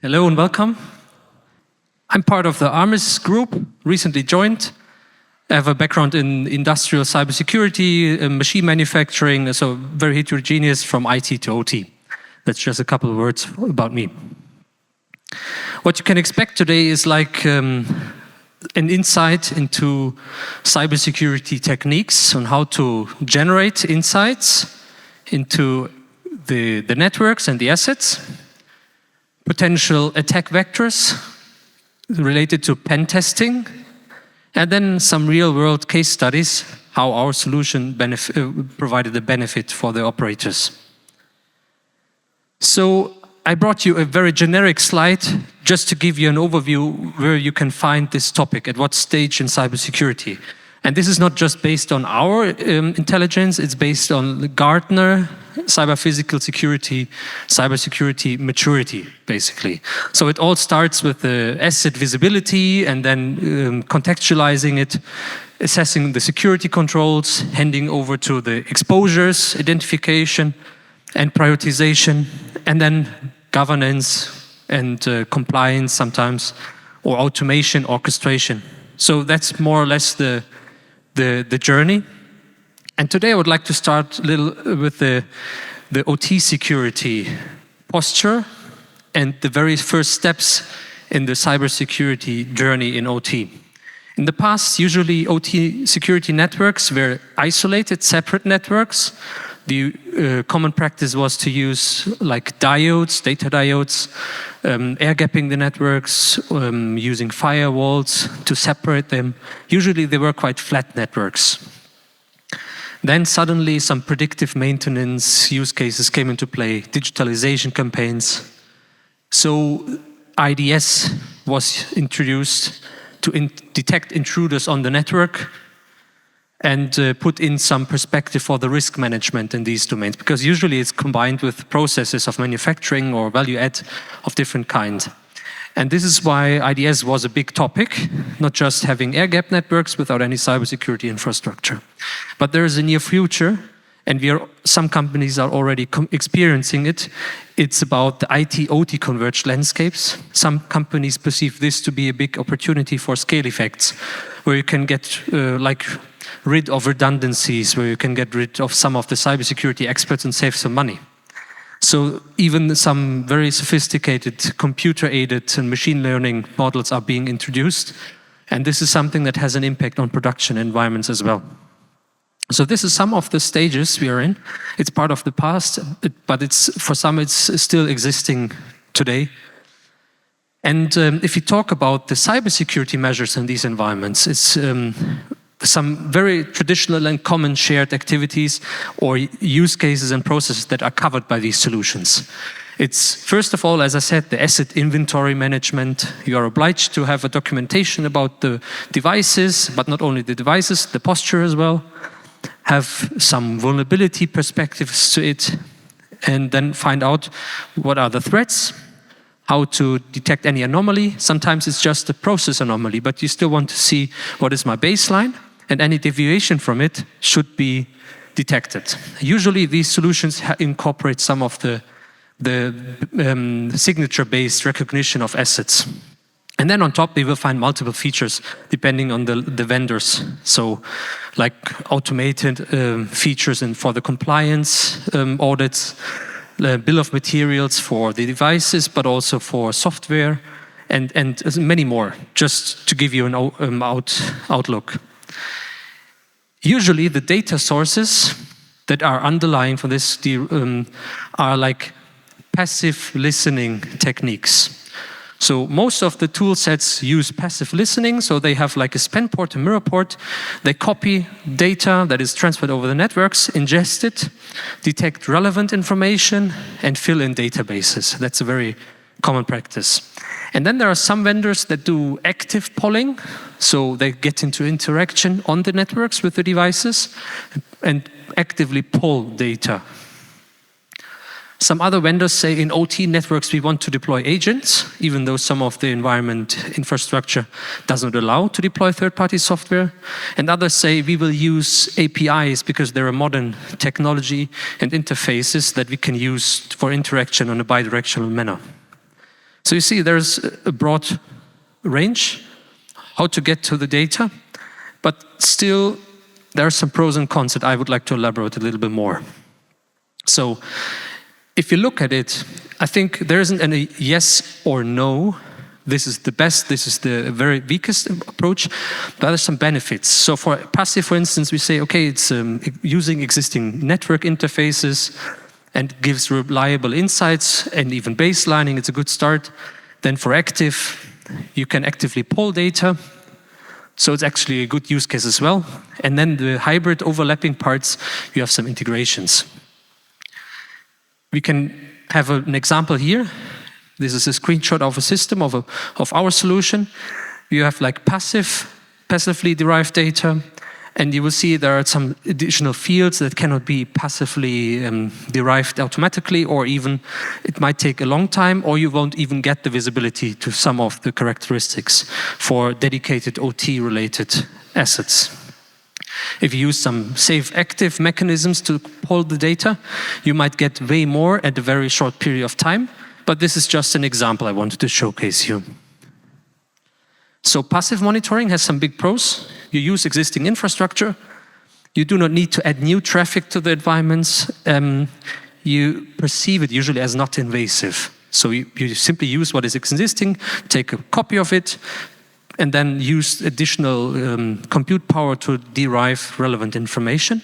Hello and welcome. I'm part of the Armis group, recently joined. I have a background in industrial cybersecurity, machine manufacturing, so very heterogeneous from IT to OT. That's just a couple of words about me. What you can expect today is like an insight into cybersecurity techniques on how to generate insights into the networks and the assets, potential attack vectors related to pen testing, and then some real-world case studies, how our solution provided a benefit for the operators. So I brought you a very generic slide just to give you an overview where you can find this topic, at what stage in cybersecurity. And this is not just based on our intelligence, it's based on the Gartner cyber-physical security, cybersecurity maturity, basically. So it all starts with the asset visibility and then contextualizing it, assessing the security controls, handing over to the exposures, identification and prioritization, and then governance and compliance sometimes, or automation, orchestration. So that's more or less the journey. And today I would like to start a little with the OT security posture and the very first steps in the cybersecurity journey in OT. In the past, usually OT security networks were isolated, separate networks. The common practice was to use like diodes, data diodes, air gapping the networks, using firewalls to separate them. Usually they were quite flat networks. Then suddenly some predictive maintenance use cases came into play, digitalization campaigns. So IDS was introduced to detect intruders on the network and put in some perspective for the risk management in these domains, because usually it's combined with processes of manufacturing or value add of different kinds. And this is why IDS was a big topic, not just having air gap networks without any cybersecurity infrastructure. But there is a near future, and some companies are already experiencing it. It's about the IT-OT converged landscapes. Some companies perceive this to be a big opportunity for scale effects, where you can get rid of redundancies, where you can get rid of some of the cybersecurity experts and save some money. So even some very sophisticated computer-aided and machine learning models are being introduced. And this is something that has an impact on production environments as well. So this is some of the stages we are in. It's part of the past, but for some it's still existing today. And if you talk about the cybersecurity measures in these environments, it's some very traditional and common shared activities or use cases and processes that are covered by these solutions. It's, first of all, as I said, the asset inventory management. You are obliged to have a documentation about the devices, but not only the devices, the posture as well. Have some vulnerability perspectives to it, and then find out what are the threats, how to detect any anomaly. Sometimes it's just a process anomaly, but you still want to see what is my baseline, and any deviation from it should be detected. Usually these solutions incorporate some of the signature-based recognition of assets. And then on top, they will find multiple features depending on the vendors. So like automated features for the compliance audits, bill of materials for the devices, but also for software, and many more, just to give you an outlook. Usually the data sources that are underlying for this are like passive listening techniques. So most of the tool sets use passive listening, so they have like a span port, a mirror port. They copy data that is transferred over the networks, ingest it, detect relevant information, and fill in databases. That's a very common practice. And then there are some vendors that do active polling, so they get into interaction on the networks with the devices and actively poll data. Some other vendors say in OT networks we want to deploy agents, even though some of the environment infrastructure does not allow to deploy third-party software. And others say we will use APIs because they're a modern technology and interfaces that we can use for interaction on a bidirectional manner. So you see there's a broad range how to get to the data, but still there are some pros and cons that I would like to elaborate a little bit more. So if you look at it, I think there isn't any yes or no. This is the best, this is the very weakest approach. But there are some benefits. So for passive, for instance, we say, okay, it's using existing network interfaces and gives reliable insights and even baselining. It's a good start. Then for active, you can actively poll data. So it's actually a good use case as well. And then the hybrid overlapping parts, you have some integrations. We can have an example here. This is a screenshot of a system of our solution. You have like passively derived data, and you will see there are some additional fields that cannot be passively derived automatically, or even it might take a long time, or you won't even get the visibility to some of the characteristics for dedicated OT-related assets. If you use some safe active mechanisms to pull the data, you might get way more at a very short period of time. But this is just an example I wanted to showcase you. So passive monitoring has some big pros. You use existing infrastructure. You do not need to add new traffic to the environments. You perceive it usually as not invasive. So you simply use what is existing, take a copy of it, and then use additional compute power to derive relevant information.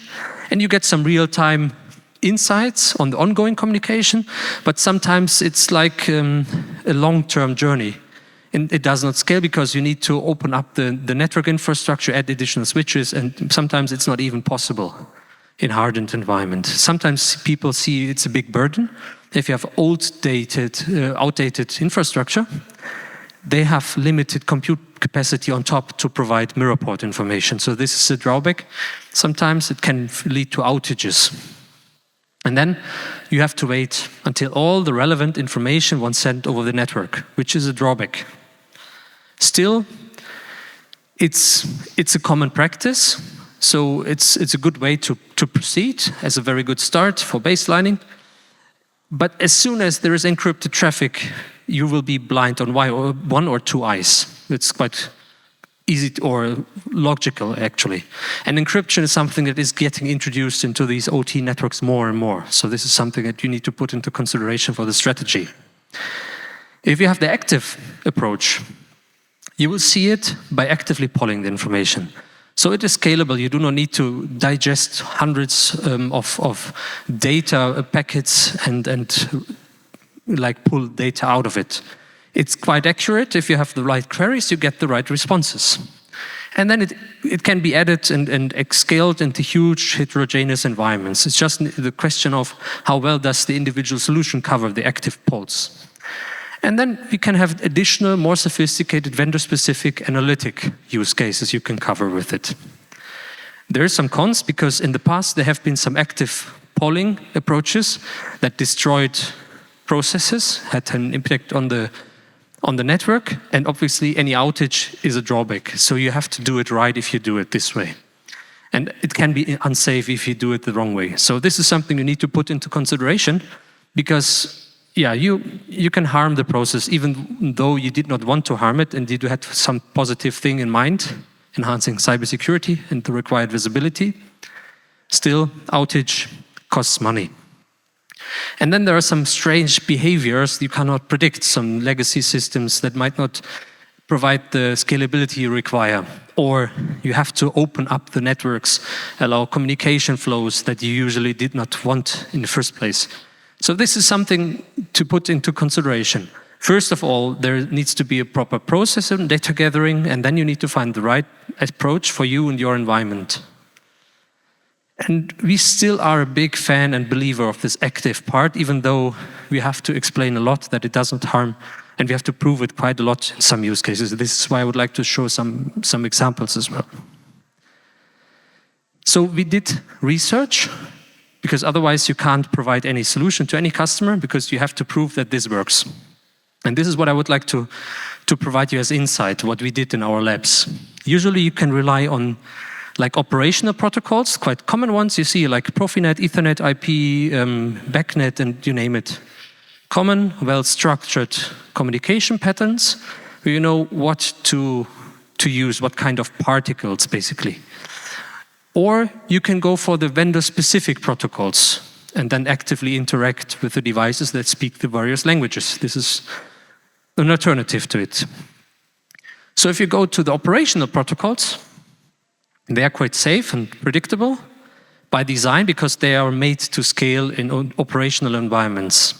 And you get some real-time insights on the ongoing communication, but sometimes it's like a long-term journey. And it does not scale because you need to open up the network infrastructure, add additional switches, and sometimes it's not even possible in hardened environment. Sometimes people see it's a big burden. If you have outdated infrastructure, they have limited compute capacity on top to provide mirror port information. So this is a drawback. Sometimes it can lead to outages. And then you have to wait until all the relevant information was sent over the network, which is a drawback. Still, it's a common practice, so it's a good way to proceed as a very good start for baselining. But as soon as there is encrypted traffic, you will be blind on one or two eyes. It's quite easy or logical, actually. And encryption is something that is getting introduced into these OT networks more and more. So this is something that you need to put into consideration for the strategy. If you have the active approach, you will see it by actively polling the information. So it is scalable. You do not need to digest hundreds of data packets and like pull data out of it. It's quite accurate. If you have the right queries, you get the right responses. And then it can be added and scaled into huge heterogeneous environments. It's just the question of how well does the individual solution cover the active polls. And then we can have additional, more sophisticated vendor-specific analytic use cases you can cover with it. There are some cons because in the past there have been some active polling approaches that destroyed processes, had an impact on the network, and obviously any outage is a drawback. So you have to do it right if you do it this way. And it can be unsafe if you do it the wrong way. So this is something you need to put into consideration because you can harm the process even though you did not want to harm it and you had some positive thing in mind, enhancing cybersecurity and the required visibility. Still, outage costs money. And then there are some strange behaviors you cannot predict, some legacy systems that might not provide the scalability you require, or you have to open up the networks, allow communication flows that you usually did not want in the first place. So this is something to put into consideration. First of all, there needs to be a proper process in data gathering, and then you need to find the right approach for you and your environment. And we still are a big fan and believer of this active part, even though we have to explain a lot that it doesn't harm, and we have to prove it quite a lot in some use cases. This is why I would like to show some examples as well. So we did research, because otherwise you can't provide any solution to any customer, because you have to prove that this works. And this is what I would like to provide you as insight, what we did in our labs. Usually you can rely on like operational protocols, quite common ones. You see like Profinet, Ethernet, IP, BACnet, and you name it. common, well-structured communication patterns, where you know what to use, what kind of particles, basically. Or you can go for the vendor-specific protocols and then actively interact with the devices that speak the various languages. This is an alternative to it. So if you go to the operational protocols, they are quite safe and predictable by design because they are made to scale in operational environments.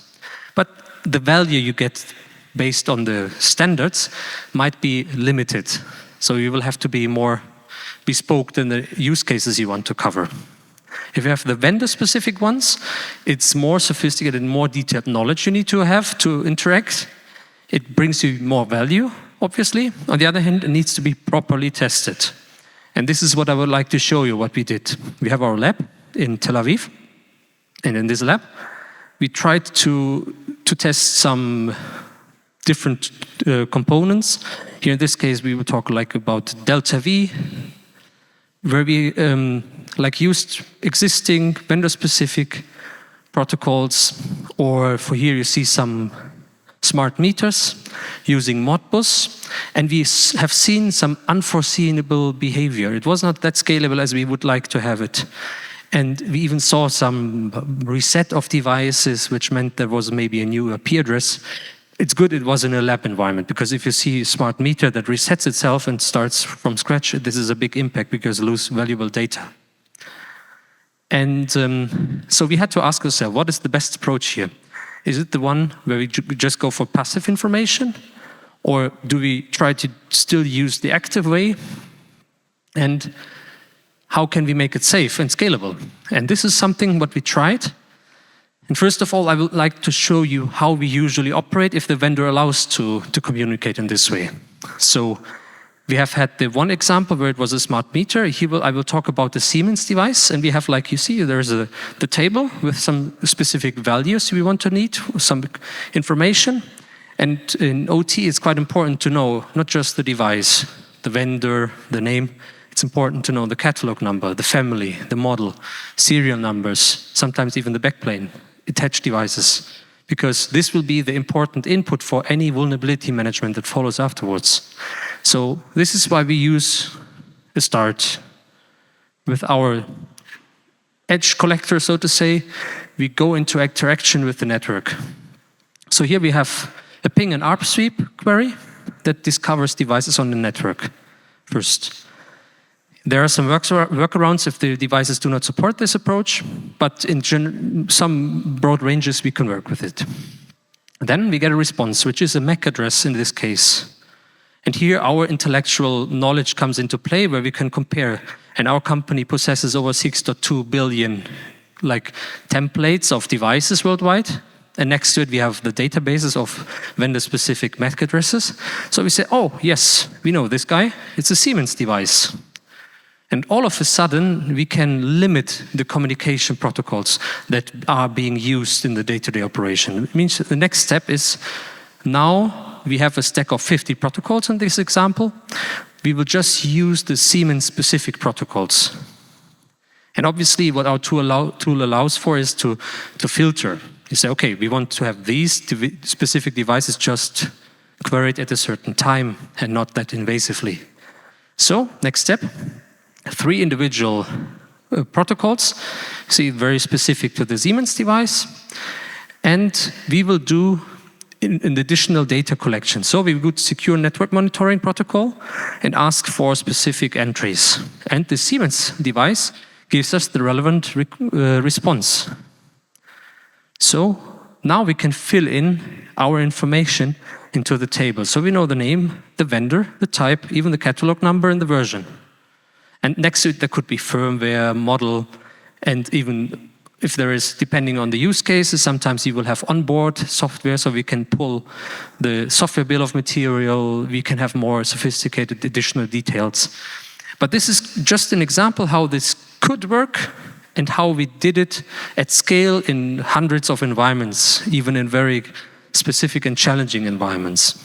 But the value you get based on the standards might be limited. So you will have to be more bespoke than the use cases you want to cover. If you have the vendor-specific ones, it's more sophisticated and more detailed knowledge you need to have to interact. It brings you more value, obviously. On the other hand, it needs to be properly tested. And this is what I would like to show you what we did. We have our lab in Tel Aviv. And in this lab, we tried to test some different components. Here in this case, we will talk about delta V, where we used existing vendor-specific protocols, or for here you see some smart meters using Modbus, and we have seen some unforeseeable behavior. It was not that scalable as we would like to have it. And we even saw some reset of devices, which meant there was maybe a new IP address. It's good it was in a lab environment, because if you see a smart meter that resets itself and starts from scratch, this is a big impact because you lose valuable data. And so we had to ask ourselves, what is the best approach here? Is it the one where we just go for passive information? Or do we try to still use the active way? And how can we make it safe and scalable? And this is something what we tried. And first of all, I would like to show you how we usually operate if the vendor allows to communicate in this way. So we have had the one example where it was a smart meter. Here I will talk about the Siemens device. And we have, like you see, there's the table with some specific values we want to need, some information. And in OT, it's quite important to know not just the device, the vendor, the name. It's important to know the catalog number, the family, the model, serial numbers, sometimes even the backplane, attached devices, because this will be the important input for any vulnerability management that follows afterwards. So this is why we use a start with our edge collector, so to say. We go into interaction with the network. So here we have a ping and ARP sweep query that discovers devices on the network first. There are some workarounds if the devices do not support this approach, but in some broad ranges we can work with it. Then we get a response, which is a MAC address in this case. And here our intellectual knowledge comes into play, where we can compare. And our company possesses over 6.2 billion templates of devices worldwide. And next to it, we have the databases of vendor-specific MAC addresses. So we say, oh, yes, we know this guy. It's a Siemens device. And all of a sudden, we can limit the communication protocols that are being used in the day-to-day operation. It means the next step is, now we have a stack of 50 protocols in this example. We will just use the Siemens-specific protocols. And obviously, what our tool allows for is to filter. You say, okay, we want to have these specific devices just queried at a certain time and not that invasively. So, next step. 3 individual protocols, see, very specific to the Siemens device, and we will do an additional data collection. So we would secure network monitoring protocol and ask for specific entries. And the Siemens device gives us the relevant response. So now we can fill in our information into the table. So we know the name, the vendor, the type, even the catalog number and the version. And next to it, there could be firmware, model, and even if there is, depending on the use cases, sometimes you will have onboard software, so we can pull the software bill of material, we can have more sophisticated additional details. But this is just an example how this could work and how we did it at scale in hundreds of environments, even in very specific and challenging environments.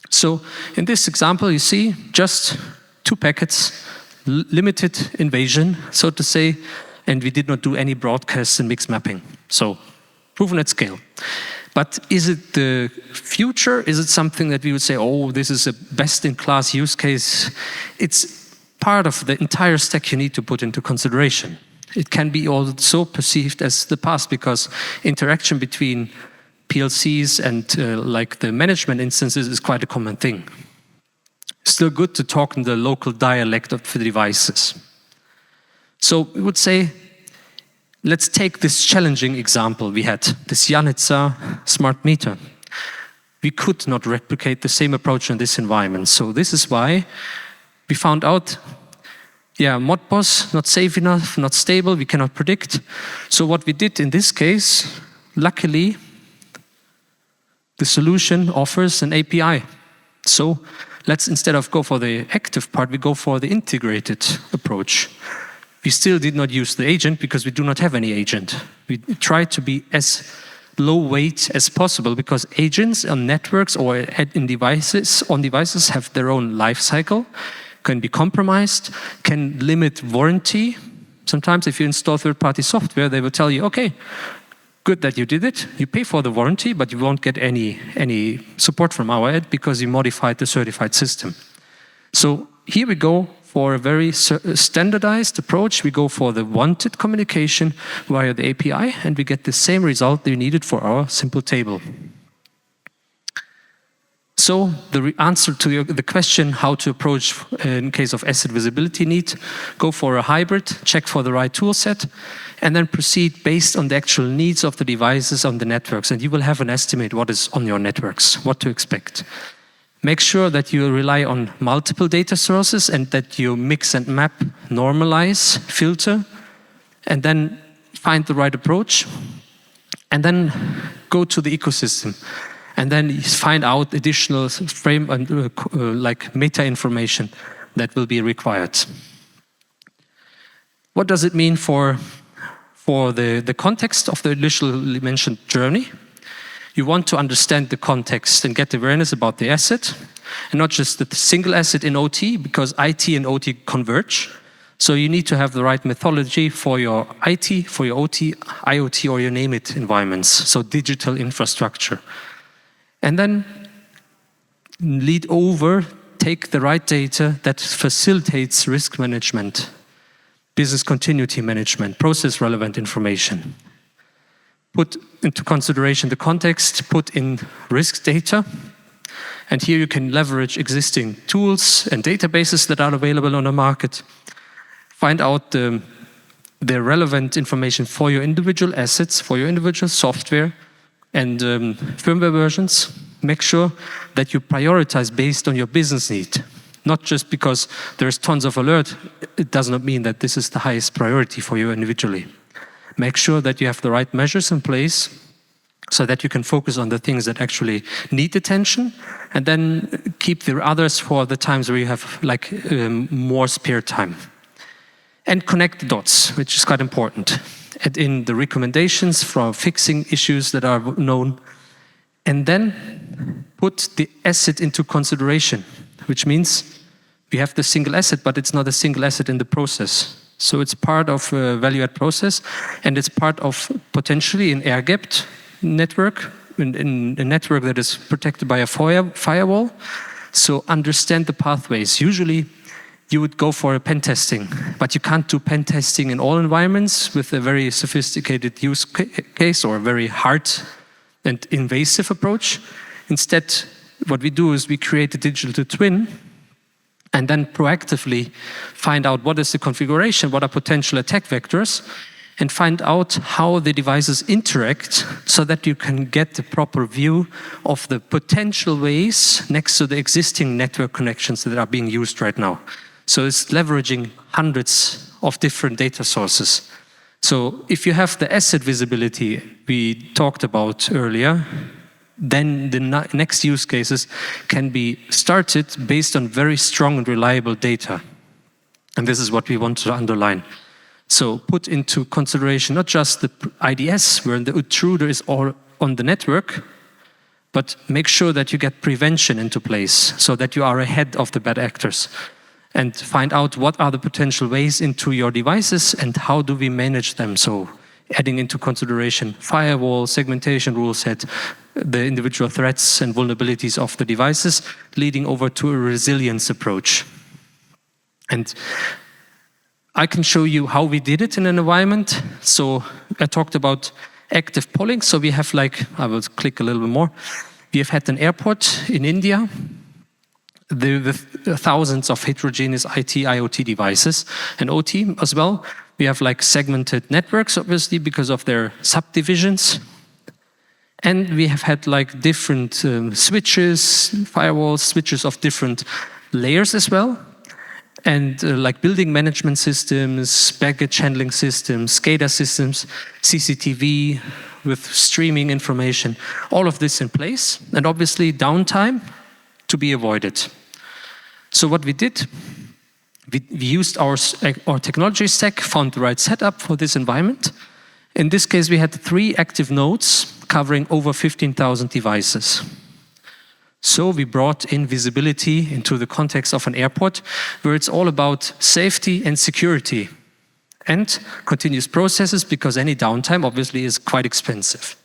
So in this example, you see just 2 packets, limited invasion, so to say, and we did not do any broadcasts and mix mapping. So proven at scale. But is it the future? Is it something that we would say, oh, this is a best-in-class use case? It's part of the entire stack you need to put into consideration. It can be also perceived as the past because interaction between PLCs and like the management instances is quite a common thing. Still good to talk in the local dialect of the devices. So we would say, let's take this challenging example we had, this Janitsa smart meter. We could not replicate the same approach in this environment. So this is why we found out, Modbus, not safe enough, not stable, we cannot predict. So what we did in this case, luckily, the solution offers an API. So let's, instead of go for the active part, we go for the integrated approach. We still did not use the agent because we do not have any agent. We try to be as low weight as possible because agents on networks or on devices have their own life cycle, can be compromised, can limit warranty. Sometimes if you install third-party software, they will tell you, okay, good that you did it, you pay for the warranty, but you won't get any support from our end because you modified the certified system. So here we go for a very standardized approach. We go for the wanted communication via the API, and we get the same result that we needed for our simple table. So the answer to the question how to approach in case of asset visibility need, go for a hybrid, check for the right tool set, and then proceed based on the actual needs of the devices on the networks. And you will have an estimate what is on your networks, what to expect. Make sure that you rely on multiple data sources and that you mix and map, normalize, filter, and then find the right approach. And then go to the ecosystem. And then find out additional frame and like meta information that will be required. What does it mean for the context of the initially mentioned journey? You want to understand the context and get awareness about the asset, and not just the single asset in OT, because IT and OT converge. So you need to have the right methodology for your IT, for your OT, IoT, or you name it environments, so digital infrastructure. And then take the right data that facilitates risk management, business continuity management, process relevant information. Put into consideration the context, put in risk data, and here you can leverage existing tools and databases that are available on the market. Find out the relevant information for your individual assets, for your individual software, and firmware versions. Make sure that you prioritize based on your business need. Not just because there's tons of alert, it does not mean that this is the highest priority for you individually. Make sure that you have the right measures in place so that you can focus on the things that actually need attention, and then keep the others for the times where you have more spare time. And connect the dots, which is quite important. Add in the recommendations for fixing issues that are known, and then put the asset into consideration, which means we have the single asset, but it's not a single asset in the process. So it's part of a value-add process, and it's part of potentially an air-gapped network, in a network that is protected by a firewall. So understand the pathways. Usually, you would go for a pen testing, but you can't do pen testing in all environments with a very sophisticated use case or a very hard and invasive approach. Instead, what we do is we create a digital twin and then proactively find out what is the configuration, what are potential attack vectors, and find out how the devices interact so that you can get the proper view of the potential ways next to the existing network connections that are being used right now. So it's leveraging hundreds of different data sources. So if you have the asset visibility we talked about earlier, then the next use cases can be started based on very strong and reliable data. And this is what we want to underline. So put into consideration not just the IDS, where the intruder is all on the network, but make sure that you get prevention into place so that you are ahead of the bad actors. And find out what are the potential ways into your devices and how do we manage them. So adding into consideration firewall, segmentation rule set, the individual threats and vulnerabilities of the devices, leading over to a resilience approach. And I can show you how we did it in an environment. So I talked about active polling. So we have I will click a little bit more. We have had an airport in India with thousands of heterogeneous IT, IoT devices, and OT as well. We have segmented networks, obviously, because of their subdivisions. And we have had different switches, firewalls, switches of different layers as well. And building management systems, baggage handling systems, SCADA systems, CCTV with streaming information, all of this in place. And obviously downtime to be avoided. So what we did, we used our technology stack, found the right setup for this environment. In this case, we had 3 active nodes covering over 15,000 devices. So we brought in visibility into the context of an airport where it's all about safety and security and continuous processes, because any downtime obviously is quite expensive.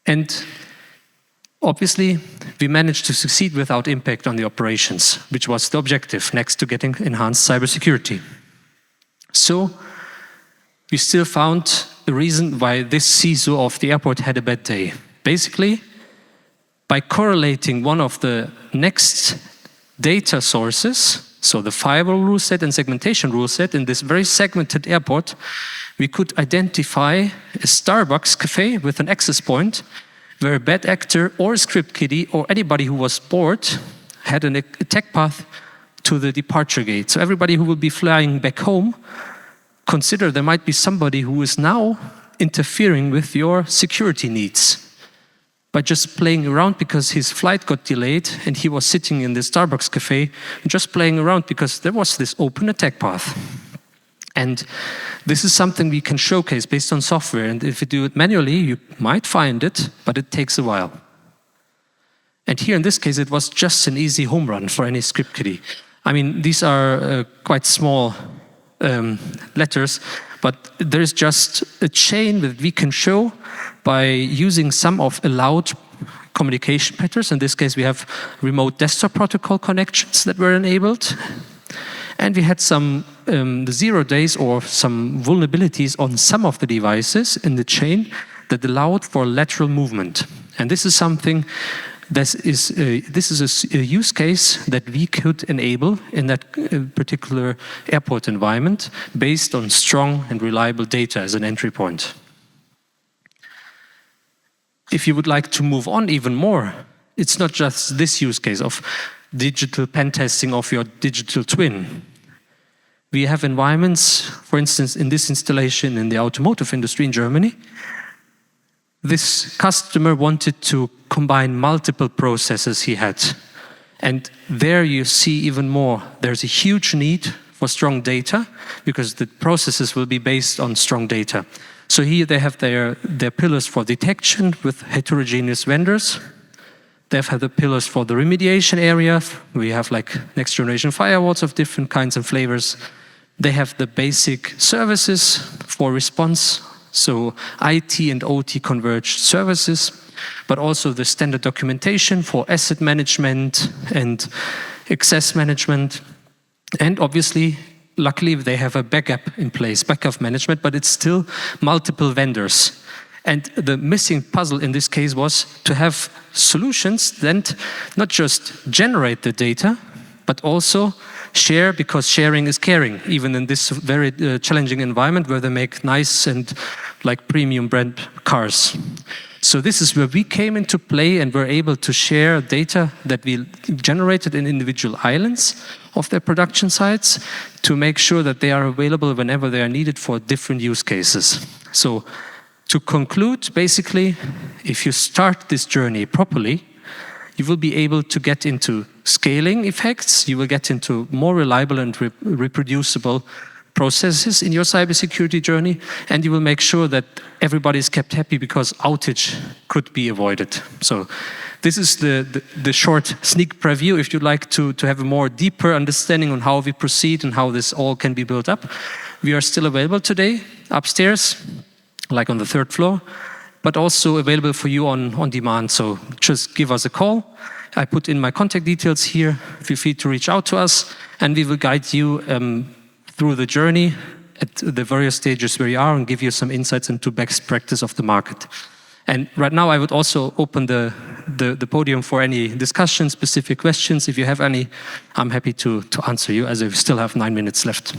And obviously we managed to succeed without impact on the operations, which was the objective next to getting enhanced cybersecurity. So we still found the reason why this CISO of the airport had a bad day. Basically, by correlating one of the next data sources, so the firewall rule set and segmentation rule set in this very segmented airport, we could identify a Starbucks cafe with an access point where a bad actor or a script kiddie or anybody who was bored had an attack path to the departure gate. So everybody who will be flying back home, consider there might be somebody who is now interfering with your security needs by just playing around because his flight got delayed and he was sitting in the Starbucks cafe just playing around because there was this open attack path. And this is something we can showcase based on software. And if you do it manually, you might find it, but it takes a while. And here in this case, it was just an easy home run for any script kiddie. I mean, these are quite small letters, but there's just a chain that we can show by using some of allowed communication patterns. In this case, we have remote desktop protocol connections that were enabled. And we had some 0 days or some vulnerabilities on some of the devices in the chain that allowed for lateral movement. And this is something this is a use case that we could enable in that particular airport environment based on strong and reliable data as an entry point. If you would like to move on even more, it's not just this use case of digital pen testing of your digital twin. We have environments, for instance, in this installation in the automotive industry in Germany. This customer wanted to combine multiple processes he had. And there you see even more. There's a huge need for strong data because the processes will be based on strong data. So here they have their pillars for detection with heterogeneous vendors. They have the pillars for the remediation area. We have next generation firewalls of different kinds and flavors. They have the basic services for response. So IT and OT converged services, but also the standard documentation for asset management and access management. And obviously, luckily, they have a backup in place, backup management, but it's still multiple vendors. And the missing puzzle in this case was to have solutions that not just generate the data, but also share, because sharing is caring, even in this very challenging environment where they make nice and premium brand cars. So this is where we came into play and were able to share data that we generated in individual islands of their production sites to make sure that they are available whenever they are needed for different use cases. So to conclude, basically, if you start this journey properly, you will be able to get into scaling effects, you will get into more reliable and reproducible processes in your cybersecurity journey, and you will make sure that everybody is kept happy because outage could be avoided. So this is the short sneak preview. If you'd like to have a more deeper understanding on how we proceed and how this all can be built up, we are still available today. upstairs, like on the 3rd floor, but also available for you on demand. So just give us a call. I put in my contact details here. Feel free to reach out to us, and we will guide you through the journey at the various stages where you are and give you some insights into best practice of the market. And right now I would also open the podium for any discussion, specific questions. If you have any, I'm happy to answer you, as I still have 9 minutes left.